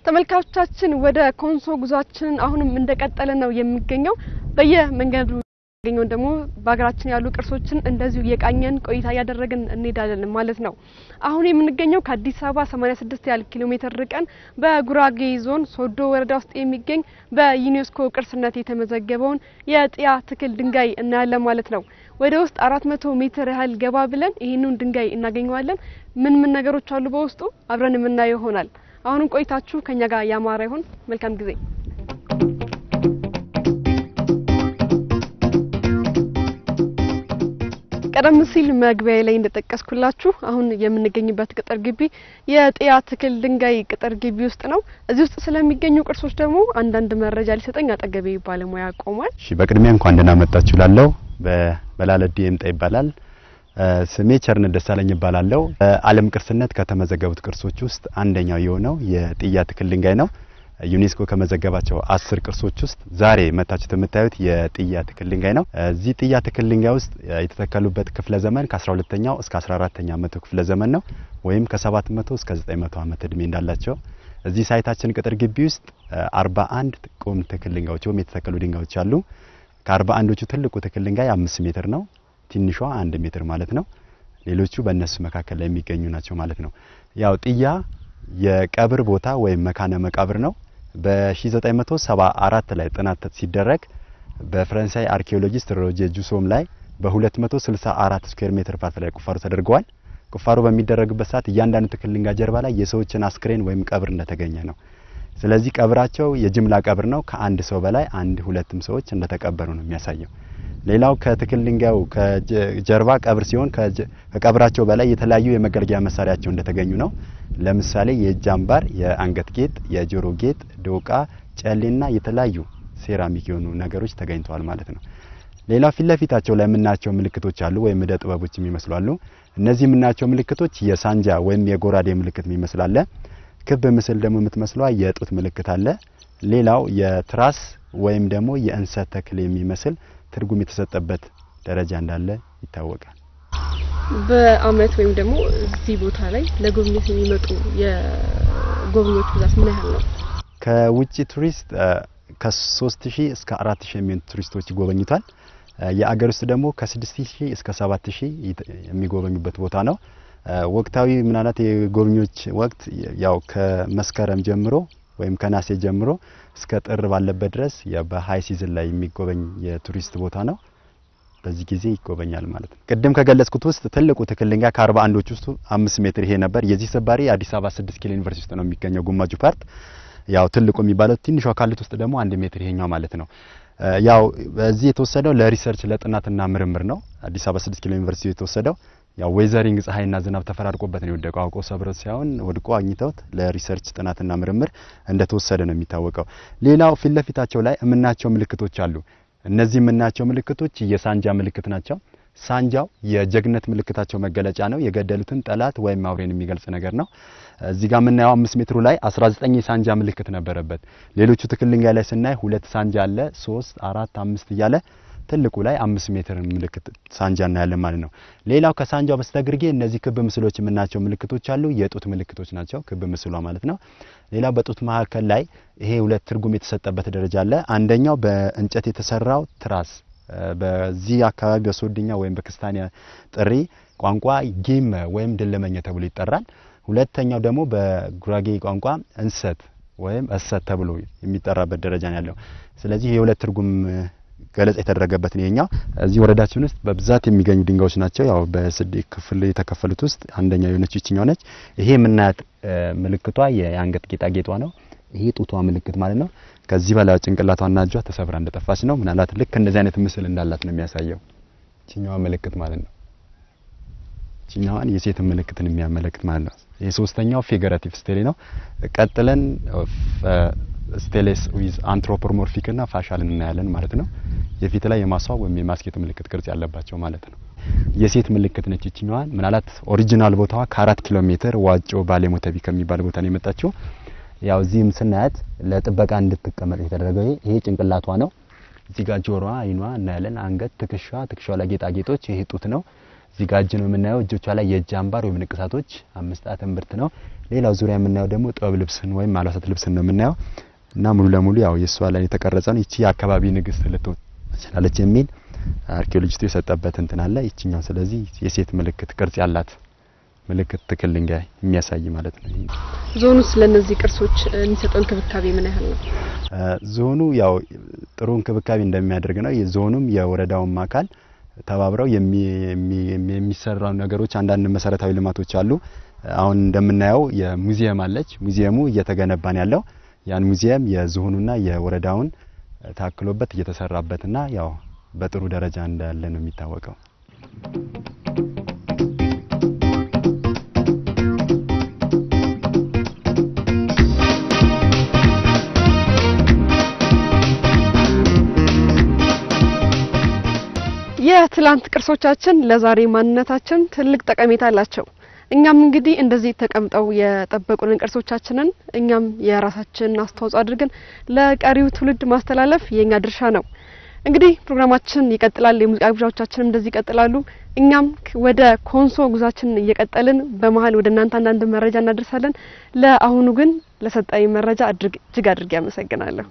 ተመልካቾቻችን ወደ ኮንሶ ጉዟችን አሁንም እንደቀጠለ ነው የሚገኘው በየመንገዱ የሚገኘው ደግሞ በአገራችን ያሉ ቅርሶችን እንደዚሁ የቃኘን ቆይታ ያደረግን እንሄዳለን ማለት ነው። አሁን የምንገኘው ከአዲስ አበባ 86 ያህል ኪሎ ሜትር ርቀን በጉራጌ ዞን ሶዶ ወረዳ ውስጥ የሚገኝ በዩኔስኮ ቅርስነት የተመዘገበውን የጥያ ትክል ድንጋይ እናያለን ማለት ነው። ወደ ውስጥ 400 ሜትር ያህል ገባ ብለን ይሄንን ድንጋይ እናገኘዋለን። ምን ነገሮች አሉ በውስጡ አብረን የምናየው ይሆናል። አሁንም ቆይታችሁ ከኛ ጋር ያማረ ይሁን። መልካም ጊዜ። ቀደም ሲል መግቢያ ላይ እንደተጠቀስኩላችሁ አሁን የምንገኝበት ቅጥር ግቢ የጥያ ትክል ድንጋይ ቅጥር ግቢ ውስጥ ነው። እዚህ ውስጥ ስለሚገኙ ቅርሶች ደግሞ አንዳንድ መረጃ ሊሰጠኝ አጠገቤ ባለሙያ ቆሟል። እሺ፣ በቅድሚያ እንኳን ደህና መጣችሁ ላለው በበላለዲ የምጣ ይባላል። ስሜ ቸርነት ደሳለኝ ይባላል። ዓለም ቅርስነት ከተመዘገቡት ቅርሶች ውስጥ አንደኛው የሆነው የጥያ ትክል ድንጋይ ነው። ዩኔስኮ ከመዘገባቸው 10 ቅርሶች ውስጥ ዛሬ መታችሁት የምታዩት የጥያ ትክል ድንጋይ ነው። እዚህ ጥያ ትክል ድንጋይ ውስጥ የተተከሉበት ክፍለ ዘመን ከ12ኛው እስከ 14ኛው መቶ ክፍለ ዘመን ነው፣ ወይም ከ700 እስከ 900 ዓመት እድሜ እንዳላቸው እዚህ ሳይታችን ቅጥር ግቢ ውስጥ 41 ቁም ትክል ድንጋዮች ወይም የተተከሉ ድንጋዮች አሉ። ከ41ዎቹ ትልቁ ትክል ድንጋይ 5 ሜትር ነው፣ ትንሿ 1 ሜትር ማለት ነው። ሌሎቹ በእነሱ መካከል ላይ የሚገኙ ናቸው ማለት ነው። ያው ጥያ የቀብር ቦታ ወይም መካነ መቃብር ነው። በ1974 ላይ ጥናት ሲደረግ በፍራንሳይ አርኪኦሎጂስት ሮጄ ጁሶም ላይ በ264 ስኩዌር ሜትር ፓርት ላይ ቁፋሮ ተደርጓል። ቁፋሮ በሚደረግበት ሰዓት እያንዳንዱ ትክል ድንጋይ ጀርባ ላይ የሰዎችን አስክሬን ወይም ቀብር እንደተገኘ ነው። ስለዚህ ቀብራቸው የጅምላ ቀብር ነው። ከአንድ ሰው በላይ አንድ ሁለትም ሰዎች እንደተቀበሩ ነው የሚያሳየው። ሌላው ከትክል ድንጋዩ ከጀርባ ቀብር ሲሆን ከቀብራቸው በላይ የተለያዩ የመገልገያ መሳሪያቸው እንደተገኙ ነው። ለምሳሌ የእጅ አምባር፣ የአንገት ጌጥ፣ የጆሮ ጌጥ፣ ዶቃ፣ ጨሌና የተለያዩ ሴራሚክ የሆኑ ነገሮች ተገኝተዋል ማለት ነው። ሌላው ፊት ለፊታቸው ላይ የምናያቸው ምልክቶች አሉ ወይም እደ ጥበቦች የሚመስሉ አሉ። እነዚህ የምናያቸው ምልክቶች የሳንጃ ወይም የጎራዴ ምልክት የሚመስላል። ክብ ምስል ደግሞ የምትመስለው የጡት ምልክት አለ። ሌላው የትራስ ወይም ደግሞ የእንሰት ተክል የሚመስል ትርጉም የተሰጠበት ደረጃ እንዳለ ይታወቃል። በአመት ወይም ደግሞ እዚህ ቦታ ላይ ለጎብኝት የሚመጡ የጎብኚዎች ብዛት ምን ያህል ነው? ከውጪ ቱሪስት ከ3000 እስከ 4000 የሚሆኑ ቱሪስቶች ይጎበኙታል። የአገር ውስጥ ደግሞ ከ6000 እስከ 7000 የሚጎበኙበት ቦታ ነው። ወቅታዊ ምናልባት የጎብኚዎች ወቅት ያው ከመስከረም ጀምሮ ወይም ከናሴ ጀምሮ እስከ ጥር ባለበት ድረስ በሃይ ሲዝን ላይ የሚጎበኝ የቱሪስት ቦታ ነው። በዚህ ጊዜ ይጎበኛል ማለት ነው። ቅድም ከገለጽኩት ውስጥ ትልቁ ትክል ድንጋይ ከ41ዎቹ ውስጥ 5 ሜትር ይሄ ነበር። የዚህ ስባሪ አዲስ አበባ 6 ኪሎ ዩኒቨርሲቲ ውስጥ ነው የሚገኘው ጉማጁ ፓርት። ያው ትልቁ የሚባለው ትንሿ ካሉት ውስጥ ደግሞ 1 ሜትር ይሄኛው ማለት ነው። ያው በዚህ የተወሰደው ለሪሰርች ለጥናትና ምርምር ነው። አዲስ አበባ 6 ኪሎ ዩኒቨርሲቲ የተወሰደው ያው ዌዘሪንግ ፀሐይና ዝናብ ተፈራርቆበት ነው የወደቀው። አውቆ ሰብረት ሳይሆን ወድቆ አግኝተውት ለሪሰርች ጥናትና ምርምር እንደተወሰደ ነው የሚታወቀው። ሌላው ፊት ለፊታቸው ላይ የምናያቸው ምልክቶች አሉ። እነዚህ የምናያቸው ምልክቶች የሳንጃ ምልክት ናቸው። ሳንጃው የጀግነት ምልክታቸው መገለጫ ነው። የገደሉትን ጠላት ወይም አውሬን የሚገልጽ ነገር ነው። እዚህ ጋር የምናየው 5 ሜትሩ ላይ 19 የሳንጃ ምልክት ነበረበት። ሌሎቹ ትክል ድንጋይ ላይ ስናይ 2 ሳንጃ አለ፣ 3 4 5 እያለ ትልቁ ላይ 5 ሜትር ምልክት ሳንጃ እናያለን ማለት ነው። ሌላው ከሳንጃው በስተግርጌ እነዚህ ክብ ምስሎች የምናያቸው ምልክቶች አሉ። የጡት ምልክቶች ናቸው ክብ ምስሏ ማለት ነው። ሌላው በጡት መካከል ላይ ይሄ ሁለት ትርጉም የተሰጠበት ደረጃ አለ። አንደኛው በእንጨት የተሰራው ትራስ በዚህ አካባቢ በሶድኛ ወይም በክስታኒያ ጥሪ ቋንቋ ጊም ወይም ድለመኘ ተብሎ ይጠራል። ሁለተኛው ደግሞ በጉራጌ ቋንቋ እንሰት ወይም እሰት ተብሎ የሚጠራበት ደረጃ ነው ያለው። ስለዚህ የሁለት ትርጉም ገለጻ የተደረገበት ነው የኛው። እዚህ ወረዳችን ውስጥ በብዛት የሚገኙ ድንጋዮች ናቸው። ያው በስድስት ክፍል የተከፈሉት ውስጥ አንደኛው የሆነች ይችኛው ነች። ይሄ የምናያት ምልክቷ የአንገት ጌጣጌጧ ነው። ይሄ ጡቷ ምልክት ማለት ነው። ከዚህ በላይ ጭንቅላቷና እጇ ተሰብራ እንደጠፋች ነው። ምናልባት ልክ እንደዚህ አይነት ምስል እንዳላት ነው የሚያሳየው። ይችኛዋ ምልክት ማለት ነው። ይችኛዋን የሴት ምልክትን የሚያመለክት ማለት ነው። የሶስተኛው ፊገራቲቭ ስቴሌ ነው። ቀጥለን ስቴሌስ ዊዝ አንትሮፖሞርፊክ እና ፋሻል እናያለን ማለት ነው። የፊት ላይ የማስዋብ ወይም የማስጌጥ ምልክት ቅርጽ ያለባቸው ማለት ነው። የሴት ምልክት ነች ይችኛዋን። ምናልባት ኦሪጂናል ቦታዋ ከ4 ኪሎ ሜትር ዋጮ ባሌሞተቢ ከሚባል ቦታ ነው የመጣችው። ያው እዚህም ስናያት ለጥበቃ እንድትቀመጥ የተደረገው ይሄ ጭንቅላቷ ነው። እዚህ ጋር ጆሮዋ፣ አይኗ እናያለን። አንገት፣ ትከሻዋ ላይ ጌጣጌጦች፣ ይሄ ጡት ነው። እዚህ ጋር እጅ ነው የምናየው እጆቿ ላይ የእጅ አምባር ወይም ንቅሳቶች 5 ጣት እምብርት ነው ሌላው ዙሪያ የምናየው ደግሞ ጥበብ ልብስን ወይም አልባሳት ልብስን ነው የምናየው እና ሙሉ ለሙሉ ያው የሷ ላይ የተቀረጸ ነው እቺ የአካባቢ ንግስት ልትሆን ትችላለች የሚል አርኪኦሎጂስቱ የሰጠበት እንትን አለ እቺኛው ስለዚህ የሴት ምልክት ቅርጽ ያላት ምልክት ትክል ድንጋይ የሚያሳይ ማለት ነው ዞኑ ስለነዚህ ቅርሶች የሚሰጠው እንክብካቤ ምን ያህል ነው ዞኑ ያው ጥሩ እንክብካቤ እንደሚያደርግ ነው የዞኑም የወረዳውም አካል ተባብረው የሚሰራው ነገሮች አንዳንድ መሰረታዊ ልማቶች አሉ አሁን እንደምናየው የሙዚየም አለች ሙዚየሙ እየተገነባን ያለው ያን ሙዚየም የዞኑና የወረዳውን ታክሎበት እየተሰራበትና ያው በጥሩ ደረጃ እንዳለ ነው የሚታወቀው የትላንት ቅርሶቻችን ለዛሬ ማንነታችን ትልቅ ጠቀሜታ አላቸው እኛም እንግዲህ እንደዚህ ተቀምጠው የጠበቁልን ቅርሶቻችንን እኛም የራሳችንን አስተዋጽኦ አድርገን ለቀሪው ትውልድ ማስተላለፍ የኛ ድርሻ ነው እንግዲህ ፕሮግራማችን ይቀጥላል የሙዚቃ ግብዣዎቻችንም እንደዚህ ይቀጥላሉ እኛም ወደ ኮንሶ ጉዛችንን እየቀጠልን በመሃል ወደ እናንተ አንዳንድ መረጃ እናደርሳለን ለአሁኑ ግን ለሰጣይ መረጃ እጅግ አድርጌ አመሰግናለሁ